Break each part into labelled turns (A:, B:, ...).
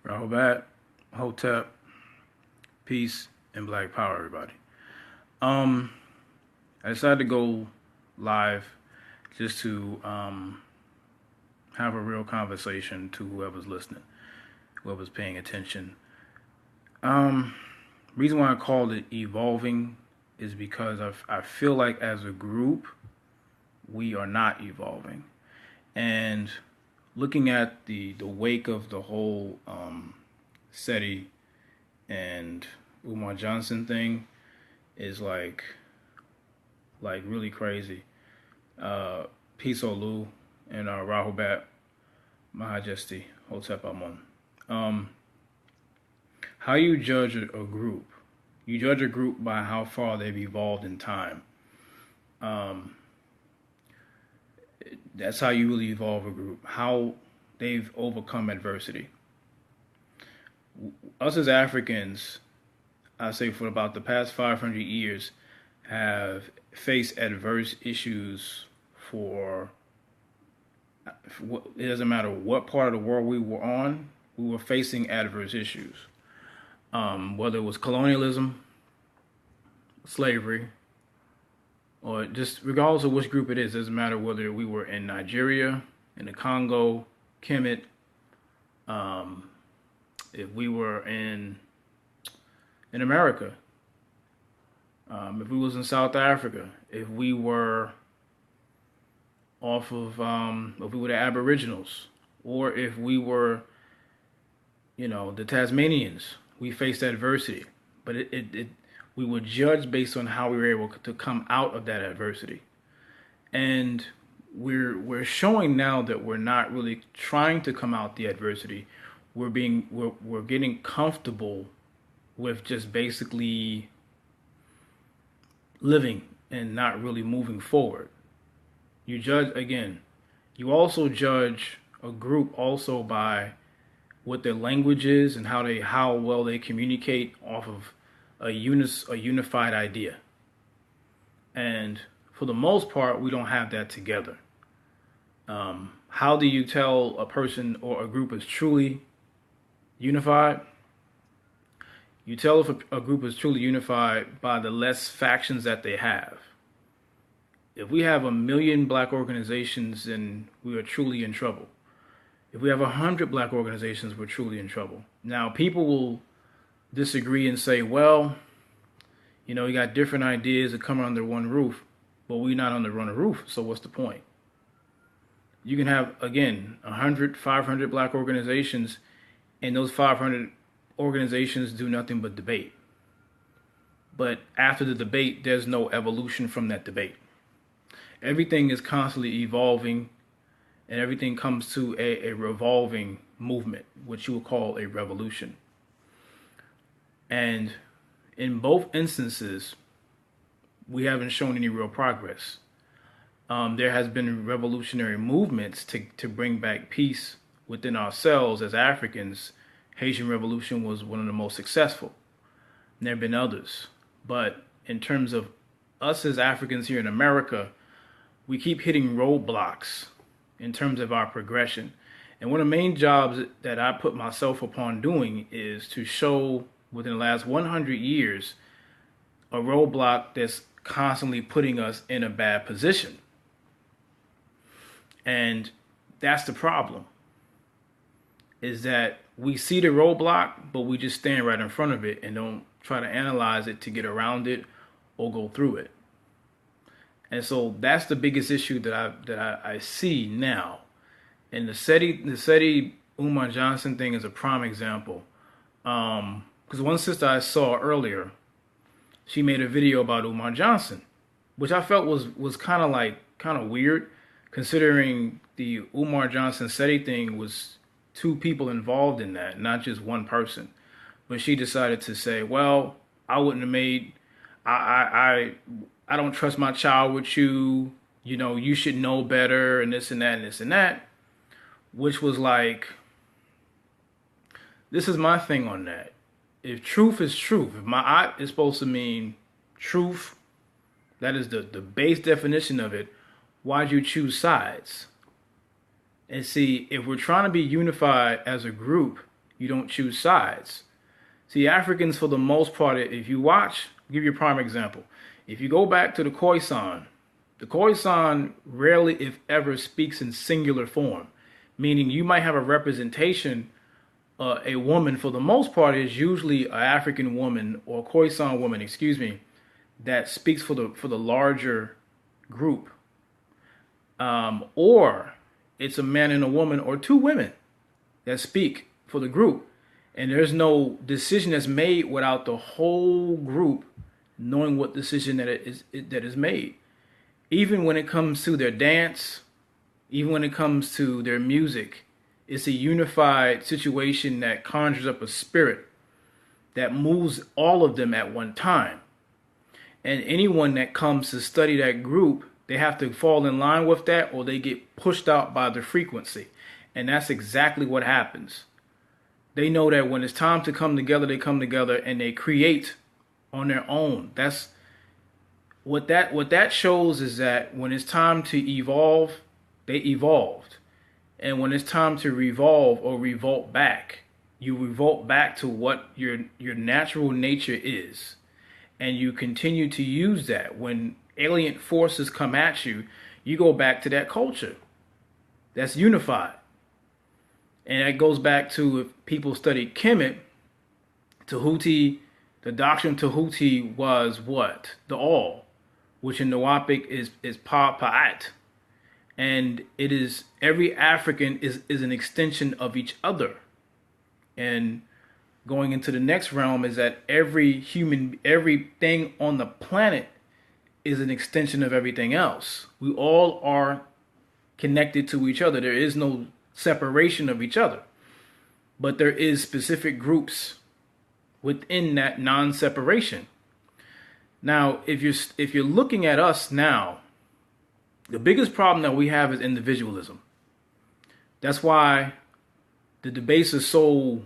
A: Rahubat, Hotep, peace, and black power, everybody. Um, I decided to go live just to have a real conversation to whoever's listening, whoever's paying attention. Um, Reason why I called it evolving is because I feel like as a group we are not evolving, and looking at the wake of the whole SETI and Umar Johnson thing is like really crazy. Peace Olu and Rahubat Mahajesti Hotep Amun. How you judge a group? You judge a group by how far they've evolved in time. That's how you really evolve a group. How they've overcome adversity. Us as Africans, I say for about the past 500 years, have faced adverse issues for it doesn't matter what part of the world we were on, we were facing adverse issues. Whether it was colonialism, slavery, or just regardless of which group it is, doesn't matter whether we were in Nigeria, in the Congo, Kemet, if we were in America, if we was in South Africa, if we were if we were the Aboriginals, or if we were, the Tasmanians, we faced adversity, but we were judged based on how we were able to come out of that adversity, and we're showing now that we're not really trying to come out the adversity. We're getting comfortable with just basically living and not really moving forward. You judge again. You also judge a group also by what their language is and how well they communicate off of a unified idea. And for the most part, we don't have that together. How do you tell a person or a group is truly unified? You tell if a group is truly unified by the less factions that they have. If we have 1 million black organizations, then we are truly in trouble. If we have 100 black organizations, we're truly in trouble. Now, people will disagree and say, well, you got different ideas that come under one roof, but we're not under one roof, so what's the point? You can have, again, 100, 500 black organizations, and those 500 organizations do nothing but debate. But after the debate, there's no evolution from that debate. Everything is constantly evolving, and everything comes to a revolving movement, which you would call a revolution. And in both instances, we haven't shown any real progress. There has been revolutionary movements to bring back peace within ourselves as Africans. Haitian Revolution was one of the most successful. And there have been others. But in terms of us as Africans here in America, we keep hitting roadblocks in terms of our progression. And one of the main jobs that I put myself upon doing is to show within the last 100 years a roadblock that's constantly putting us in a bad position. And that's the problem, is that we see the roadblock, but we just stand right in front of it and don't try to analyze it to get around it or go through it. And so that's the biggest issue that I see now. And the SETI Umar Johnson thing is a prime example. Because one sister I saw earlier, she made a video about Umar Johnson, which I felt was kind of weird, considering the Umar Johnson SETI thing was 2 people involved in that, not just one person. But she decided to say, well, I wouldn't have made, I don't trust my child with you, you should know better, and this and that and this and that, which was like, this is my thing on that. If truth is truth, if my eye is supposed to mean truth, that is the base definition of it, why'd you choose sides? And see, if we're trying to be unified as a group You don't choose sides. See, Africans, for the most part, if you watch, I'll give you a prime example. If you go back to the Khoisan rarely, if ever, speaks in singular form, meaning you might have a representation. A woman, for the most part, is usually an African woman or Khoisan woman, excuse me, that speaks for the larger group, or it's a man and a woman or two women that speak for the group, and there's no decision that's made without the whole group knowing what decision that is made. Even when it comes to their dance, even when it comes to their music, it's a unified situation that conjures up a spirit that moves all of them at one time. And anyone that comes to study that group, they have to fall in line with that or they get pushed out by the frequency. And that's exactly what happens. They know that when it's time to come together, they come together and they create on their own. That's what that shows, is that when it's time to evolve, they evolved. And when it's time to revolve or revolt back, you revolt back to what your natural nature is. And you continue to use that. When alien forces come at you, you go back to that culture that's unified. And that goes back to, if people study Kemet, Tahuti, the doctrine of Tahuti was what? The all, which in Nawapic is Pa-Pa'at. And it is, every African is an extension of each other. And going into the next realm is that everything on the planet is an extension of everything else. We all are connected to each other. There is no separation of each other. But there is specific groups within that non-separation. Now, if you're looking at us now, the biggest problem that we have is individualism. That's why the debates are so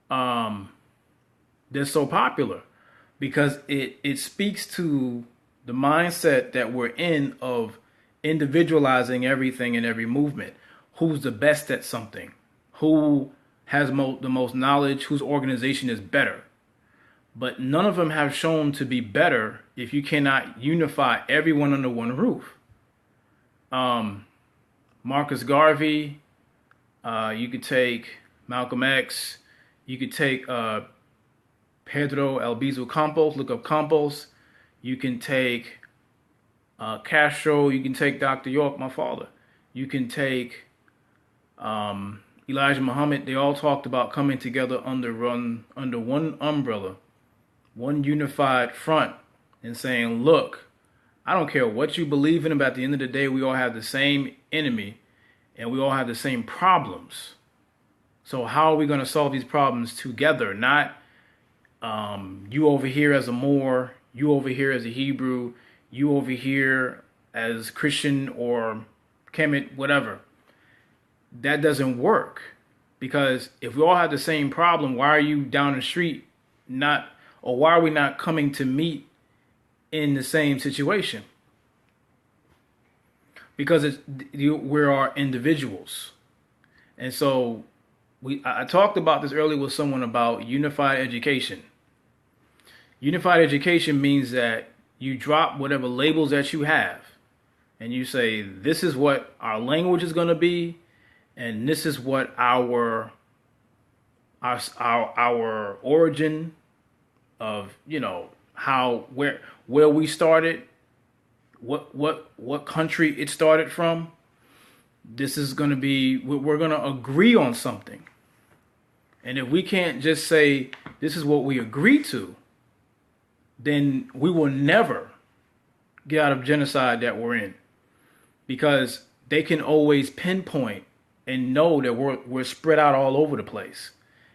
A: they're so popular, because it speaks to the mindset that we're in of individualizing everything in every movement. Who's the best at something? Who has the most knowledge? Whose organization is better? But none of them have shown to be better if you cannot unify everyone under one roof. Marcus Garvey, you could take Malcolm X, you could take Pedro Albizu Campos, look up Campos, you can take Castro, you can take Dr. York, my father, you can take Elijah Muhammad. They all talked about coming together under one umbrella, one unified front, and saying, look, I don't care what you believe in, but at the end of the day, we all have the same enemy and we all have the same problems. So how are we going to solve these problems together? Not you over here as a Moor, you over here as a Hebrew, you over here as Christian or Kemet, whatever. That doesn't work, because if we all have the same problem, why are you down the street why are we not coming to meet in the same situation? Because we are individuals. And so I talked about this earlier with someone about unified education. Unified education means that you drop whatever labels that you have and you say, this is what our language is going to be, and this is what our origin of, where we started, what country it started from. This is going to be, we're going to agree on something. And if we can't just say, this is what we agree to, then we will never get out of genocide that we're in. Because they can always pinpoint and know that we're spread out all over the place.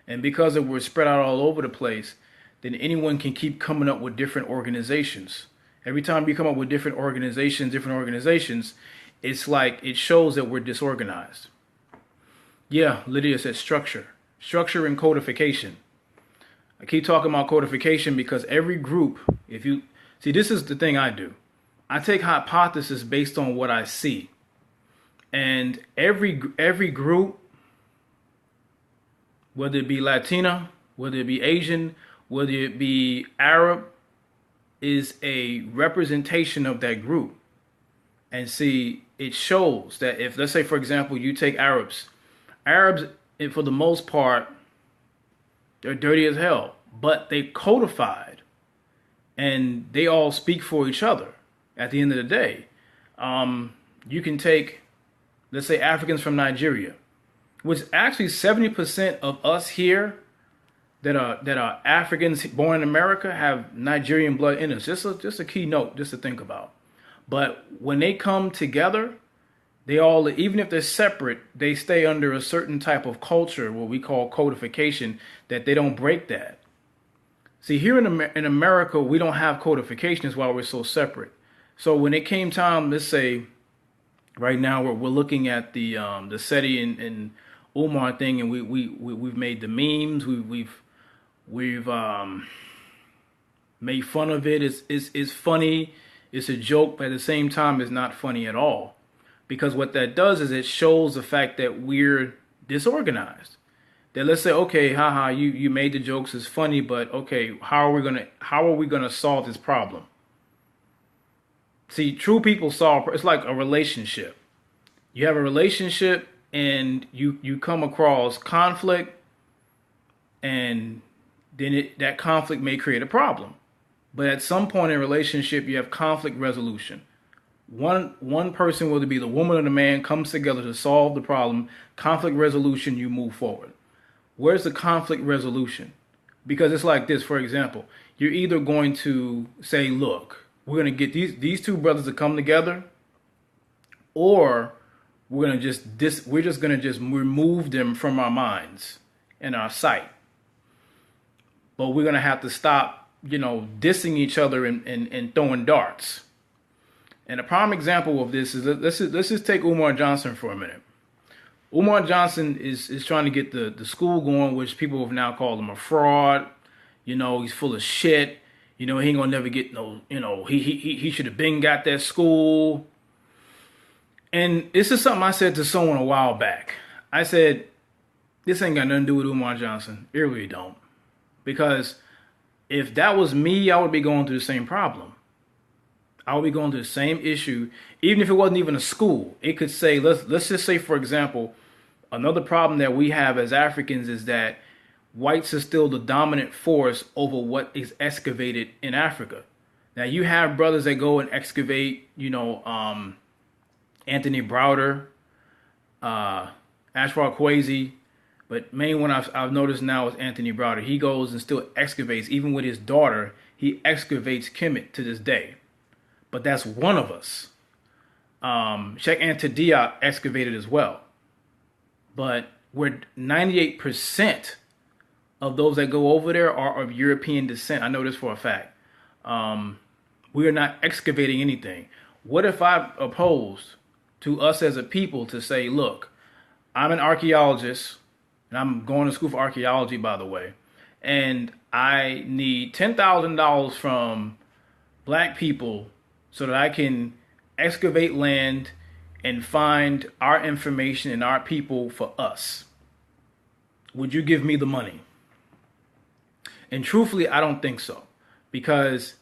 A: And because we're spread out all over the place, then anyone can keep coming up with different organizations. Every time you come up with different organizations, it's like it shows that we're disorganized. Yeah, Lydia said structure and codification. I keep talking about codification because every group, if you see, this is the thing I do. I take hypothesis based on what I see. And every group whether it be Latina, whether it be Asian, whether it be Arab, is a representation of that group. And see, it shows that if, let's say, for example, you take Arabs, for the most part, they're dirty as hell, but they codified and they all speak for each other at the end of the day. You can take, let's say, Africans from Nigeria, which actually 70% of us here that are Africans born in America have Nigerian blood in us. Just a key note, just to think about. But when they come together, they all, even if they're separate, they stay under a certain type of culture, what we call codification, that they don't break that. See, here in America, we don't have codification, is why we're so separate. So when it came time, let's say, right now we're looking at the SETI and Umar thing, and we've made the memes, we've made fun of it. It's funny, it's a joke, but at the same time, it's not funny at all, because what that does is it shows the fact that we're disorganized. That let's say, okay, haha, you made the jokes, it's funny, but okay, how are we gonna solve this problem? See, true people solve. It's like a relationship. You have a relationship, and you come across conflict, and then that conflict may create a problem. But at some point in a relationship, you have conflict resolution. One person, whether it be the woman or the man, comes together to solve the problem. Conflict resolution, you move forward. Where's the conflict resolution? Because it's like this, for example, you're either going to say, look, we're going to get these two brothers to come together, or we're just going to remove them from our minds and our sight. But we're going to have to stop, dissing each other and throwing darts. And a prime example of this is, let's just take Umar Johnson for a minute. Umar Johnson is trying to get the school going, which people have now called him a fraud. He's full of shit. He ain't gonna never get no, he should have been got that school. And this is something I said to someone a while back. I said, this ain't got nothing to do with Umar Johnson. It really don't. Because if that was me, I would be going through the same problem. I would be going through the same issue, even if it wasn't even a school. It could say, let's just say, for example, another problem that we have as Africans is that whites are still the dominant force over what is excavated in Africa. Now you have brothers that go and excavate, Anthony Browder, Ashford Kwesi, but main one I've noticed now is Anthony Browder. He goes and still excavates, even with his daughter, he excavates Kemet to this day. But that's one of us. Sheikh Anta Diop excavated as well. But we're 98% of those that go over there are of European descent. I know this for a fact. We are not excavating anything. What if I opposed to us as a people to say, look, I'm an archaeologist, and I'm going to school for archaeology, by the way, and I need $10,000 from black people so that I can excavate land and find our information and our people for us. Would you give me the money? And truthfully, I don't think so. Because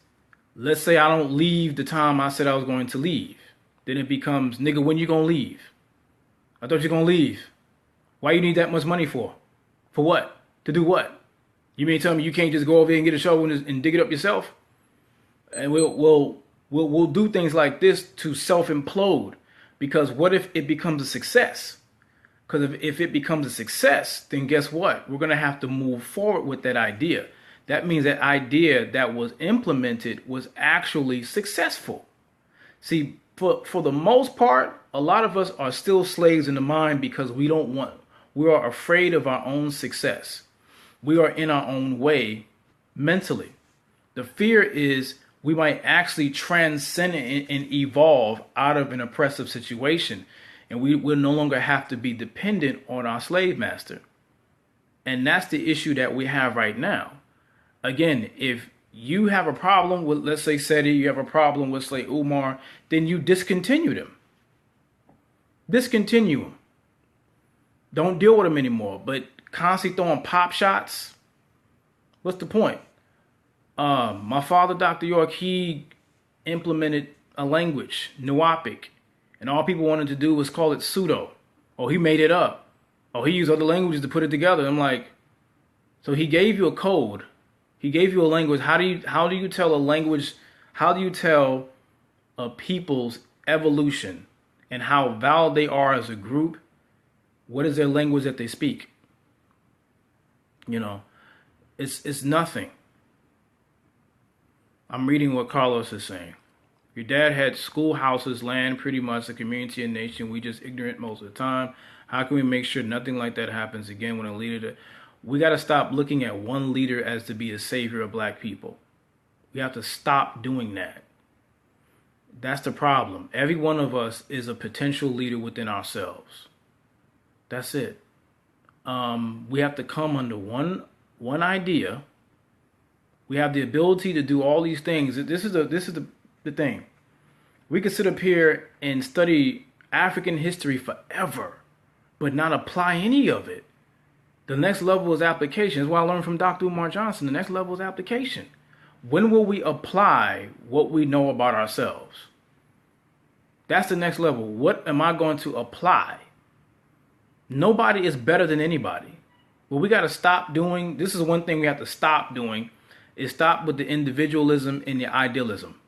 A: let's say I don't leave the time I said I was going to leave. Then it becomes, nigga, when you gonna leave? I thought you were gonna leave. Why you need that much money for? For what? To do what? You mean tell me you can't just go over here and get a shovel and dig it up yourself? And we'll do things like this to self-implode. Because what if it becomes a success? Because if it becomes a success, then guess what? We're going to have to move forward with that idea. That means that idea that was implemented was actually successful. See, for the most part, a lot of us are still slaves in the mind because we are afraid of our own success. We are in our own way mentally. The fear is we might actually transcend and evolve out of an oppressive situation. And we will no longer have to be dependent on our slave master. And that's the issue that we have right now. Again, if you have a problem with, let's say, SETI, you have a problem with, say, Umar, then you discontinue them. Discontinue them. Don't deal with them anymore. But constantly throwing pop shots, what's the point? My father, Dr. York, he implemented a language, Nuapic, and all people wanted to do was call it pseudo. Oh, he made it up. Oh, he used other languages to put it together. I'm like, so he gave you a code. He gave you a language. How do you tell a language? How do you tell a people's evolution and how valid they are as a group? What is their language that they speak? You know, it's nothing. I'm reading what Carlos is saying. Your dad had schoolhouses, land, pretty much a community and nation. We just ignorant most of the time. How can we make sure nothing like that happens again when a leader... We got to stop looking at one leader as to be a savior of black people. We have to stop doing that. That's the problem. Every one of us is a potential leader within ourselves. That's it. We have to come under one idea. We have the ability to do all these things. This is the thing. We could sit up here and study African history forever, but not apply any of it. The next level is application. That's what I learned from Dr. Umar Johnson. The next level is application. When will we apply what we know about ourselves? That's the next level. What am I going to apply? Nobody is better than anybody. What we got to stop doing, this is one thing we have to stop doing, is stop with the individualism and the idealism.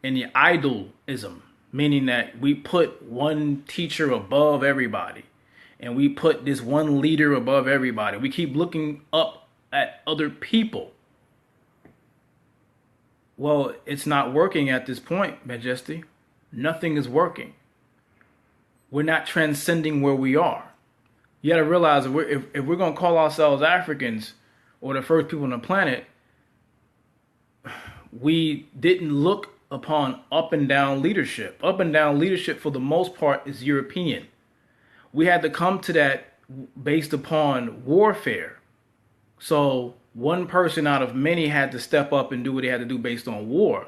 A: And the idolism, meaning that we put one teacher above everybody. And we put this one leader above everybody. We keep looking up at other people. Well, it's not working at this point, Majesty. Nothing is working. We're not transcending where we are. You got to realize if we're going to call ourselves Africans or the first people on the planet, we didn't look upon up and down leadership. Up and down leadership, for the most part, is European. We had to come to that based upon warfare. So one person out of many had to step up and do what they had to do based on war.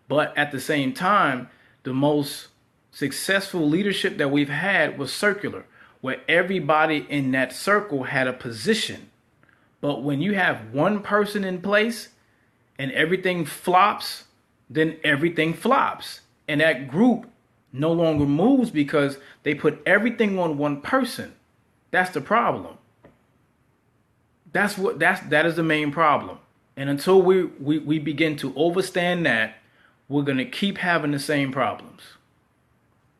A: But at the same time, the most successful leadership that we've had was circular, where everybody in that circle had a position. But when you have one person in place and everything flops, then everything flops. And that group no longer moves because they put everything on one person. That's the problem. That is the main problem. And until we begin to overstand that, we're going to keep having the same problems.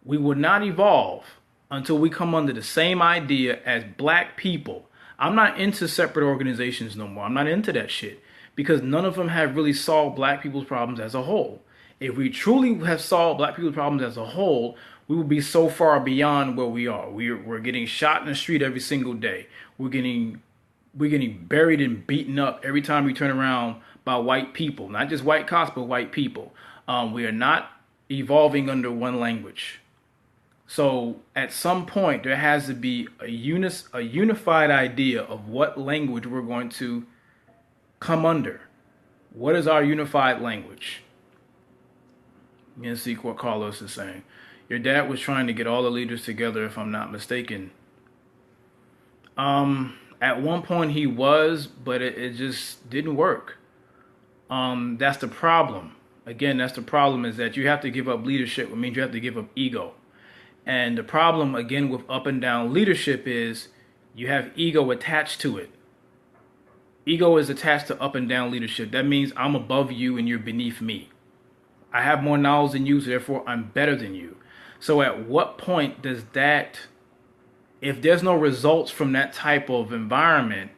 A: We will not evolve until we come under the same idea as black people. I'm not into separate organizations no more. I'm not into that shit because none of them have really solved black people's problems as a whole. If we truly have solved black people's problems as a whole, we will be so far beyond where we are. We're getting shot in the street every single day. We're getting buried and beaten up every time we turn around by white people. Not just white cops, but white people. We are not evolving under one language. So at some point, there has to be a unified idea of what language we're going to come under. What is our unified language? You can see what Carlos is saying. Your dad was trying to get all the leaders together, if I'm not mistaken. At one point he was, but it just didn't work. That's the problem. Again, that's the problem, is that you have to give up leadership. It means you have to give up ego. And the problem, again, with up and down leadership is you have ego attached to it. Ego is attached to up and down leadership. That means I'm above you and you're beneath me. I have more knowledge than you, so therefore I'm better than you. So at what point does that, if there's no results from that type of environment,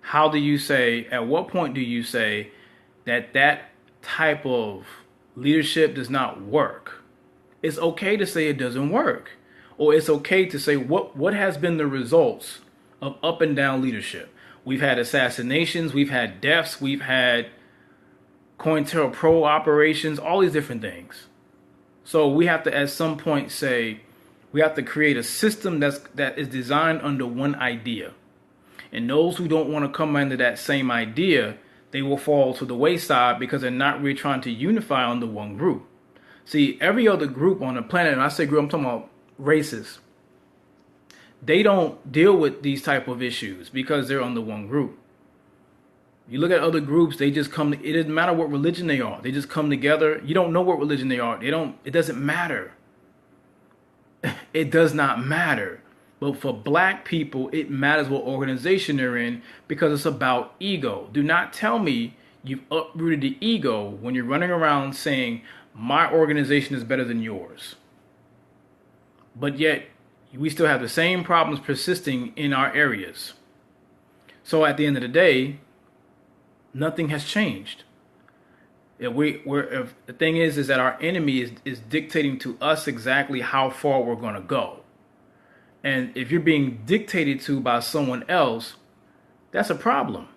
A: how do you say, at what point do you say that that type of leadership does not work? It's okay to say it doesn't work. Or it's okay to say what has been the results of up and down leadership. We've had assassinations, we've had deaths, we've had COINTELPRO operations, all these different things. So we have to, at some point, say we have to create a system that is designed under one idea. And those who don't want to come under that same idea, they will fall to the wayside because they're not really trying to unify under one group. See, every other group on the planet, and I say group, I'm talking about races. they don't deal with these type of issues because they're under one group. You look at other groups, they just come. It doesn't matter what religion they are. They just come together. You don't know what religion they are. They don't. It doesn't matter. It does not matter. But for black people, it matters what organization they're in because it's about ego. Do not tell me you've uprooted the ego when you're running around saying my organization is better than yours. But yet we still have the same problems persisting in our areas. So at the end of the day, nothing has changed. If the thing is that our enemy is dictating to us exactly how far we're going to go. And if you're being dictated to by someone else, that's a problem.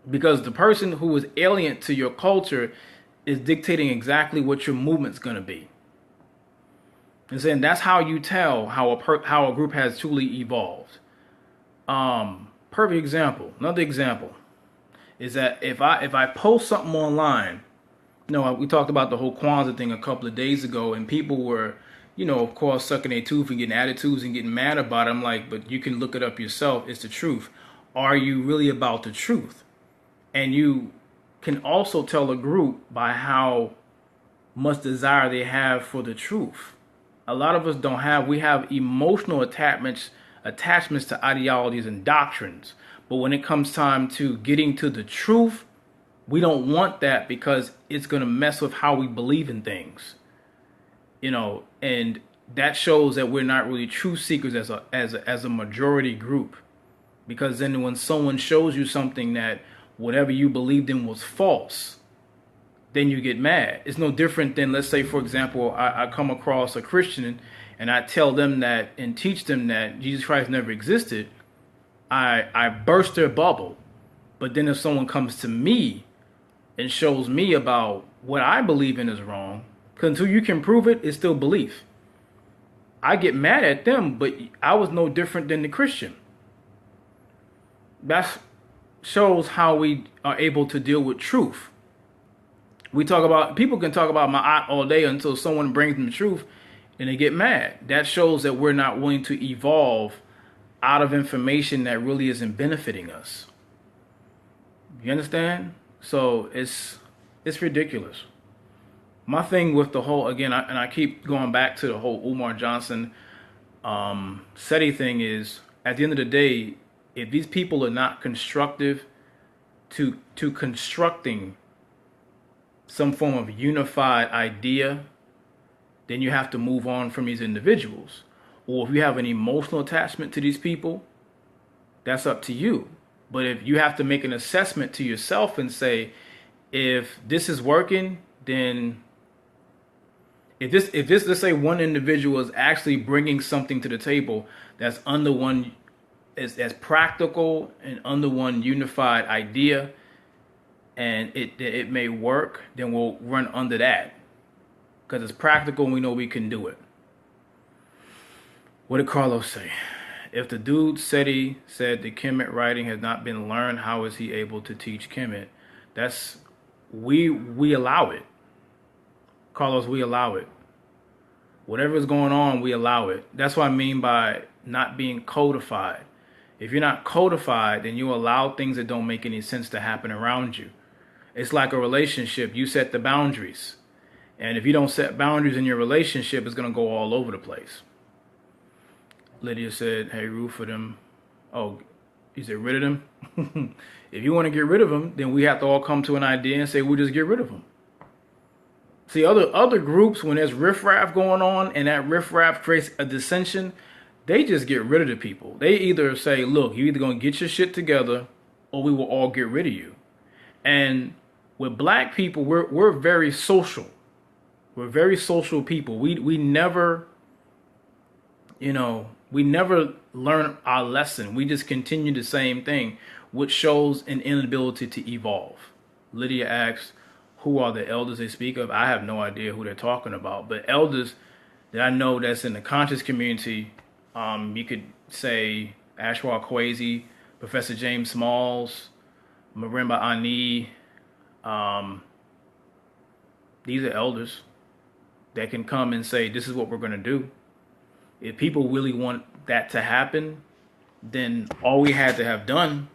A: Because the person who is alien to your culture is dictating exactly what your movement's going to be. And saying that's how you tell how a group has truly evolved. Perfect example. Another example is that if I post something online, we talked about the whole Kwanzaa thing a couple of days ago, and people were, of course, sucking their tooth and getting attitudes and getting mad about it. I'm like, but you can look it up yourself. It's the truth. Are you really about the truth? And you can also tell a group by how much desire they have for the truth. A lot of us don't have. We have emotional attachments to ideologies and doctrines. But when it comes time to getting to the truth, we don't want that because it's going to mess with how we believe in things. And that shows that we're not really truth seekers as a majority group. Because then when someone shows you something that whatever you believed in was false, then you get mad. It's no different than, let's say, for example, I come across a Christian and I tell them that and teach them that Jesus Christ never existed. I burst their bubble. But then if someone comes to me and shows me about what I believe in is wrong, because until you can prove it, it's still belief. I get mad at them, but I was no different than the Christian. That shows how we are able to deal with truth. People can talk about my aunt all day until someone brings them the truth and they get mad. That shows that we're not willing to evolve out of information that really isn't benefiting us. You understand? So it's ridiculous. My thing with the whole, again, I keep going back to the whole Umar Johnson SETI thing is, at the end of the day, if these people are not constructive to constructing some form of unified idea, then you have to move on from these individuals. Or if you have an emotional attachment to these people, that's up to you. But if you have to make an assessment to yourself and say, if this is working, then if this let's say one individual is actually bringing something to the table that's under one as practical and under one unified idea, and it may work, then we'll run under that because it's practical and we know we can do it. What did Carlos say? If the dude said the Kemet writing has not been learned, how is he able to teach Kemet? That's we allow it. Carlos, we allow it. Whatever is going on, we allow it. That's what I mean by not being codified. If you're not codified, then you allow things that don't make any sense to happen around you. It's like a relationship. You set the boundaries. And if you don't set boundaries in your relationship, it's going to go all over the place. Lydia said, hey, root for them. Oh, you said rid of them? If you want to get rid of them, then we have to all come to an idea and say we'll just get rid of them. See, other groups, when there's riffraff going on and that riffraff creates a dissension, they just get rid of the people. They either say, look, you're either going to get your shit together or we will all get rid of you. And with black people, we're very social. We're very social people. We never, we never learn our lesson. We just continue the same thing, which shows an inability to evolve. Lydia asks, who are the elders they speak of? I have no idea who they're talking about. But elders that I know that's in the conscious community, you could say Ashwa Kwesi, Professor James Smalls, Marimba Ani. These are elders that can come and say, this is what we're going to do. If people really want that to happen, then all we had to have done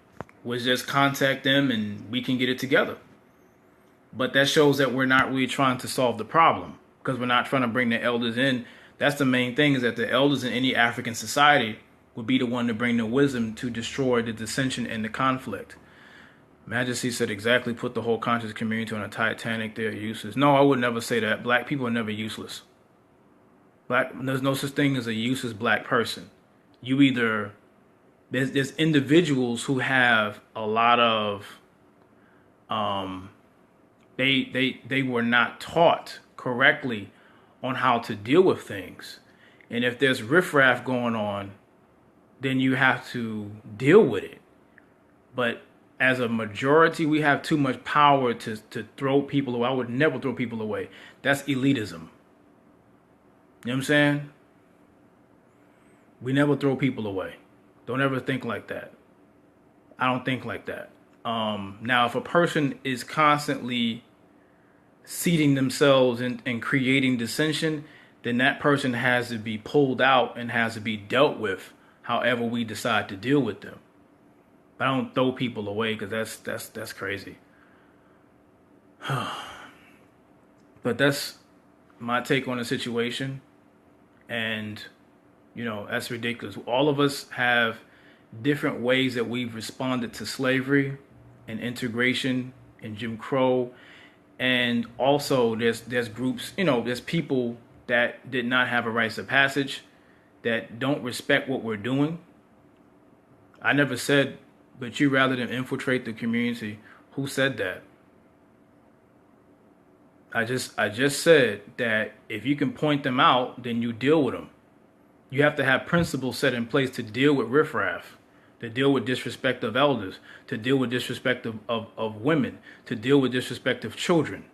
A: was just contact them and we can get it together. But that shows that we're not really trying to solve the problem, because we're not trying to bring the elders in. That's the main thing, is that the elders in any African society would be the one to bring the wisdom to destroy the dissension and the conflict. Majesty said exactly, put the whole conscious community on a Titanic. They're useless. No, I would never say that. Black people are never useless. There's no such thing as a useless black person. You either, there's individuals who have a lot of, they were not taught correctly on how to deal with things. And if there's riffraff going on, then you have to deal with it. But as a majority, we have too much power to throw people away. I would never throw people away. That's elitism. You know what I'm saying? We never throw people away. Don't ever think like that. I don't think like that. Now, if a person is constantly seating themselves and creating dissension, then that person has to be pulled out and has to be dealt with however we decide to deal with them. But I don't throw people away, because that's crazy. But that's my take on the situation. And, you know, that's ridiculous. All of us have different ways that we've responded to slavery and integration and Jim Crow. And also there's groups, you know, there's people that did not have a rites of passage, that don't respect what we're doing. I never said, but you rather than infiltrate the community. Who said that? I just said that if you can point them out, then you deal with them. You have to have principles set in place to deal with riffraff, to deal with disrespect of elders, to deal with disrespect of women, to deal with disrespect of children.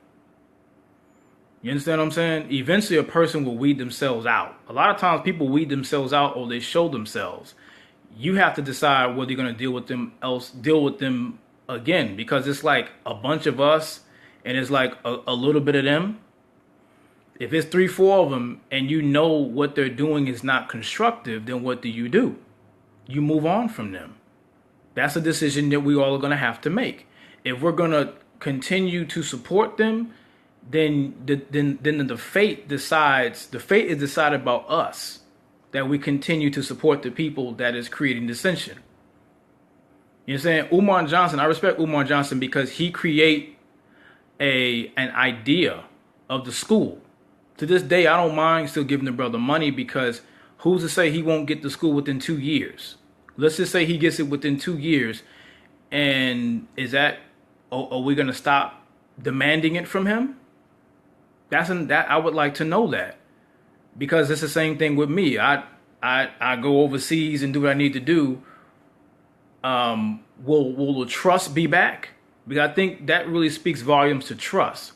A: You understand what I'm saying? Eventually a person will weed themselves out. A lot of times people weed themselves out, or they show themselves. You have to decide whether you're going to deal with them again, because it's like a bunch of us and it's like a little bit of them. If it's 3-4 of them and you know what they're doing is not constructive, then what do? You move on from them. That's a decision that we all are going to have to make. If we're going to continue to support them, then the fate decides. The fate is decided by us, that we continue to support the people that is creating dissension. You know what I'm saying? Umar Johnson, I respect Umar Johnson because he create an idea of the school. To this day, I don't mind still giving the brother money, because who's to say he won't get the school within 2 years? Let's just say he gets it within 2 years. And are we going to stop demanding it from him? I would like to know that, because it's the same thing with me. I go overseas and do what I need to do. Will the trust be back? Because I think that really speaks volumes to trust.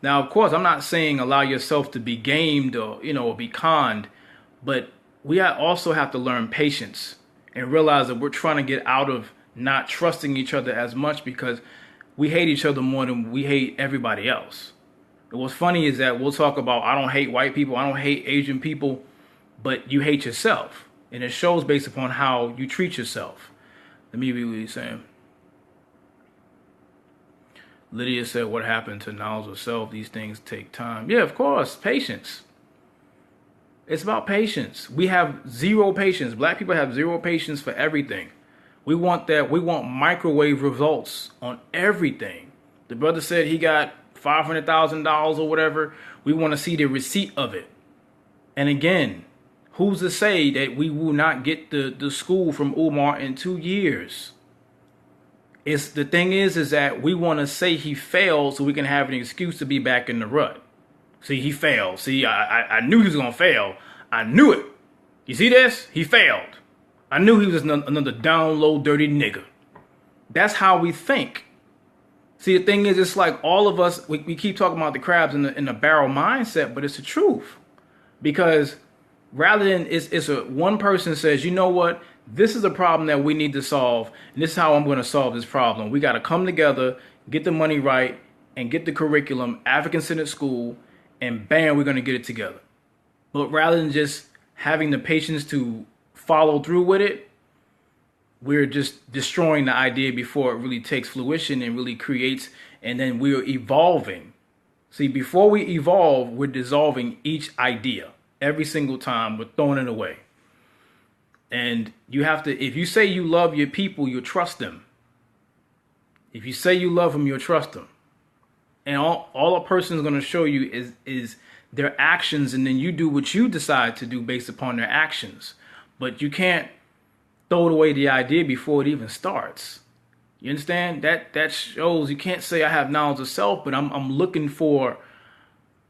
A: Now, of course, I'm not saying allow yourself to be gamed or be conned, but we also have to learn patience and realize that we're trying to get out of not trusting each other as much, because we hate each other more than we hate everybody else. And what's funny is that we'll talk about, I don't hate white people, I don't hate Asian people, but you hate yourself. And it shows based upon how you treat yourself. Let me read what he's saying. Lydia said, what happened to knowledge of self? These things take time. Yeah, of course. Patience. It's about patience. We have zero patience. Black people have zero patience for everything. We want microwave results on everything. The brother said he got $500,000 or whatever. We want to see the receipt of it. And again, who's to say that we will not get the school from Umar in 2 years? The thing is that we want to say he failed so we can have an excuse to be back in the rut. See, he failed. See, I knew he was going to fail. I knew it. You see this? He failed. I knew he was another down low, dirty nigga. That's how we think. See, the thing is, it's like all of us, we keep talking about the crabs in the barrel mindset, but it's the truth. Because rather than one person says, you know what? This is a problem that we need to solve, and this is how I'm going to solve this problem. We got to come together, get the money right, and get the curriculum, African-centered school, and bam, we're going to get it together. But rather than just having the patience to follow through with it, we're just destroying the idea before it really takes fruition and really creates, and then we're evolving. See, before we evolve, we're dissolving each idea. Every single time, we're throwing it away. And you have to, if you say you love your people, you trust them. If you say you love them, you'll trust them. And all a person is going to show you is their actions, and then you do what you decide to do based upon their actions. But you can't throw away the idea before it even starts. You understand? That shows you can't say I have knowledge of self, but I'm looking for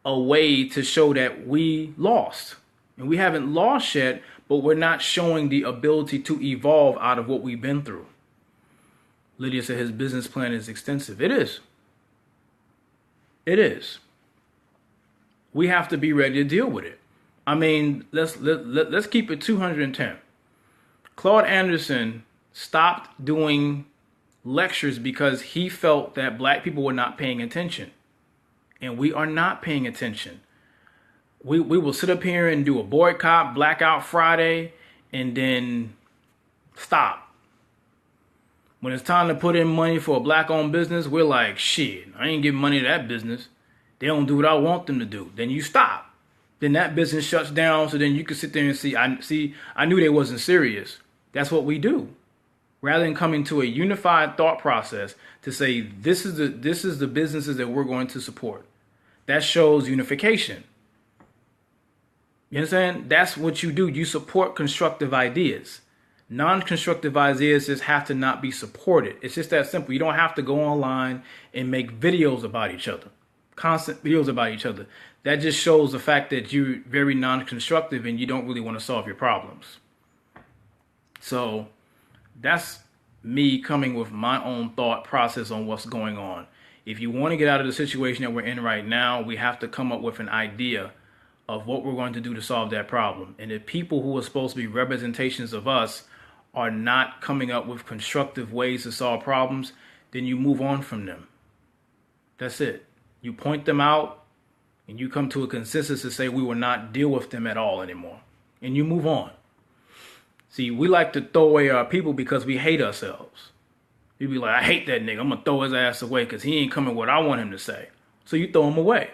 A: a way to show that we lost. And we haven't lost yet, but we're not showing the ability to evolve out of what we've been through. Lydia said his business plan is extensive. It is. It is. We have to be ready to deal with it. I mean, let's keep it 210. Claude Anderson stopped doing lectures because he felt that black people were not paying attention. And we are not paying attention. We will sit up here and do a boycott, Blackout Friday, and then stop. When it's time to put in money for a black-owned business, we're like, shit, I ain't giving money to that business. They don't do what I want them to do. Then you stop. Then that business shuts down, so then you can sit there and see, I knew they wasn't serious. That's what we do. Rather than coming to a unified thought process to say, this is the businesses that we're going to support. That shows unification. You understand? That's what you do. You support constructive ideas. Non-constructive ideas just have to not be supported. It's just that simple. You don't have to go online and make videos about each other. Constant videos about each other. That just shows the fact that you're very non-constructive and you don't really want to solve your problems. So that's me coming with my own thought process on what's going on. If you want to get out of the situation that we're in right now, we have to come up with an idea of what we're going to do to solve that problem. And if people who are supposed to be representations of us are not coming up with constructive ways to solve problems, then you move on from them. That's it. You point them out and you come to a consensus to say we will not deal with them at all anymore. And you move on. See, we like to throw away our people because we hate ourselves. You be like, I hate that nigga. I'm going to throw his ass away because he ain't coming what I want him to say. So you throw him away.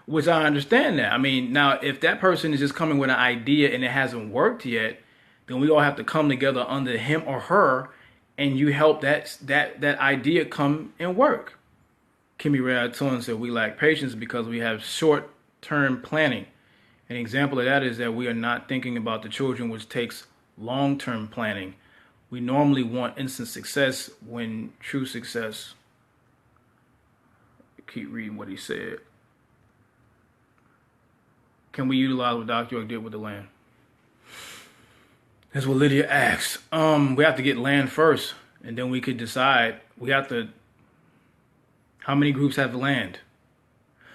A: Which I understand that. I mean, now, if that person is just coming with an idea and it hasn't worked yet, then we all have to come together under him or her and you help that idea come and work. Kimmy Ray said we lack patience because we have short-term planning. An example of that is that we are not thinking about the children, which takes long-term planning. We normally want instant success when true success. Keep reading what he said. Can we utilize what Dr. York did with the land? That's what Lydia asks. We have to get land first, and then we could decide. We have to. How many groups have land?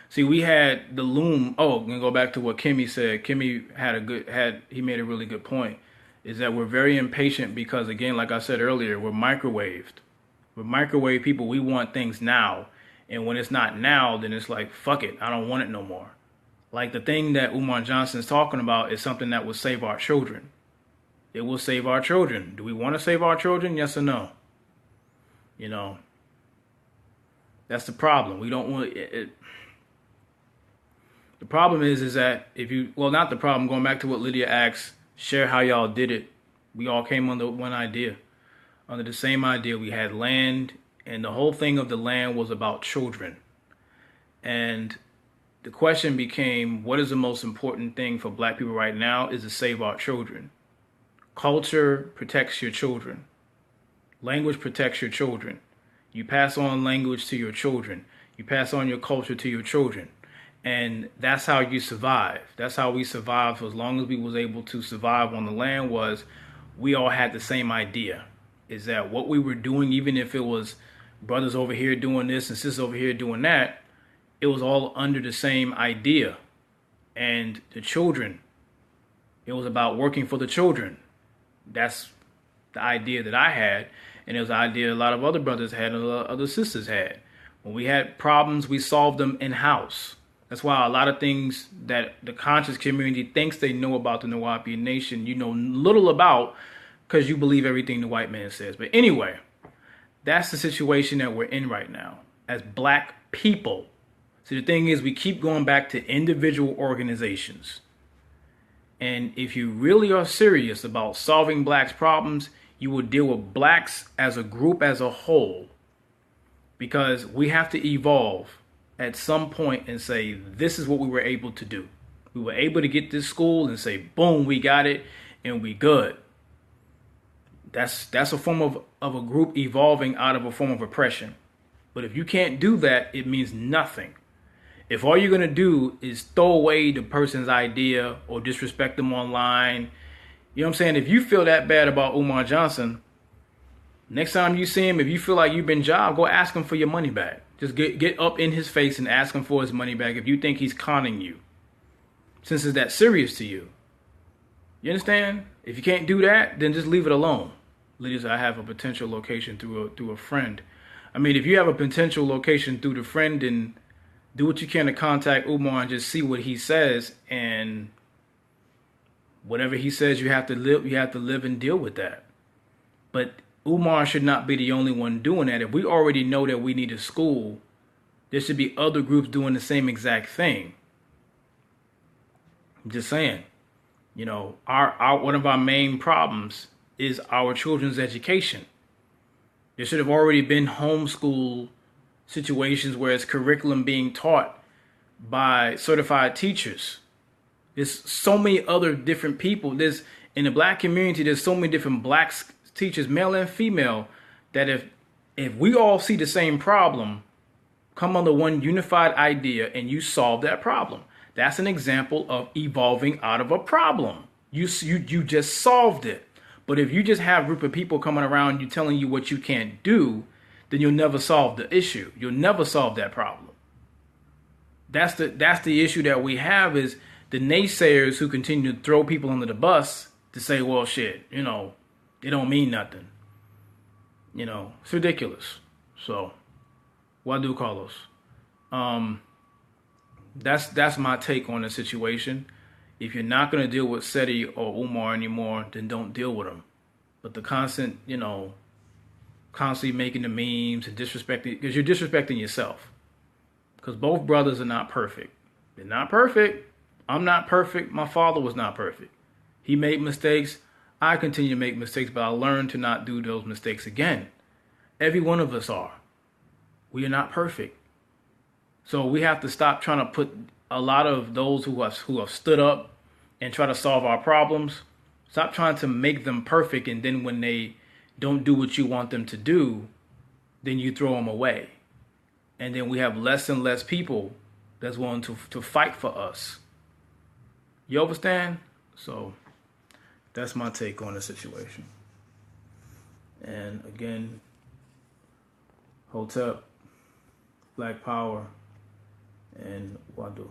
A: See, we had the loom. Oh, I'm gonna go back to what Kimmy said. Kimmy he made a really good point. Is that we're very impatient because, again, like I said earlier, we're microwaved. We're microwave people. We want things now, and when it's not now, then it's like fuck it. I don't want it no more. Like the thing that Umar Johnson's talking about is something that will save our children. It will save our children. Do we want to save our children? Yes or no? You know, that's the problem. We don't want it. The problem is that if you, well, not the problem, going back to what Lydia asked, share how y'all did it. We all came under one idea. Under the same idea, we had land, and the whole thing of the land was about children. And the question became, what is the most important thing for black people right now is to save our children. Culture protects your children. Language protects your children. You pass on language to your children. You pass on your culture to your children. And that's how you survive. That's how we survived for as long as we was able to survive on the land was we all had the same idea. Is that what we were doing, even if it was brothers over here doing this and sisters over here doing that, it was all under the same idea. And the children, it was about working for the children. That's the idea that I had. And it was the idea a lot of other brothers had and a lot of other sisters had. When we had problems, we solved them in-house. That's why a lot of things that the conscious community thinks they know about the Nawapian Nation, you know little about because you believe everything the white man says. But anyway, that's the situation that we're in right now as black people. So the thing is, we keep going back to individual organizations. And if you really are serious about solving blacks' problems, you will deal with blacks as a group as a whole. Because we have to evolve at some point and say, this is what we were able to do. We were able to get this school and say, boom, we got it and we good. That's a form of a group evolving out of a form of oppression. But if you can't do that, it means nothing. If all you're going to do is throw away the person's idea or disrespect them online, you know what I'm saying? If you feel that bad about Umar Johnson, next time you see him, if you feel like you've been jobbed, go ask him for your money back. Just get up in his face and ask him for his money back if you think he's conning you, since it's that serious to you. You understand? If you can't do that, then just leave it alone. Ladies, I have a potential location through a friend. I mean, if you have a potential location through the friend, then do what you can to contact Umar and just see what he says, and whatever he says, you have to live and deal with that. But Umar should not be the only one doing that. If we already know that we need a school, there should be other groups doing the same exact thing. I'm just saying, you know, our one of our main problems is our children's education. There should have already been homeschool situations where it's curriculum being taught by certified teachers. There's so many other different people. There's in the black community, there's so many different black teachers, male and female, that if we all see the same problem, come under one unified idea and you solve that problem. That's an example of evolving out of a problem. You just solved it. But if you just have a group of people coming around you telling you what you can't do, then you'll never solve the issue. You'll never solve that problem. That's the issue that we have, is the naysayers who continue to throw people under the bus to say, well, shit, you know, it don't mean nothing. You know, it's ridiculous. So, what do Carlos? That's my take on the situation. If you're not going to deal with Seti or Umar anymore, then don't deal with them. But the constant, you know, constantly making the memes and disrespecting, because you're disrespecting yourself. Because both brothers are not perfect. They're not perfect. I'm not perfect. My father was not perfect. He made mistakes. I continue to make mistakes, but I learned to not do those mistakes again. Every one of us are. We are not perfect. So we have to stop trying to put a lot of those who have stood up and try to solve our problems. Stop trying to make them perfect, and then when they don't do what you want them to do, then you throw them away. And then we have less and less people that's willing to fight for us. You understand? So that's my take on the situation. And again, Hotep, Black Power, and Wadu.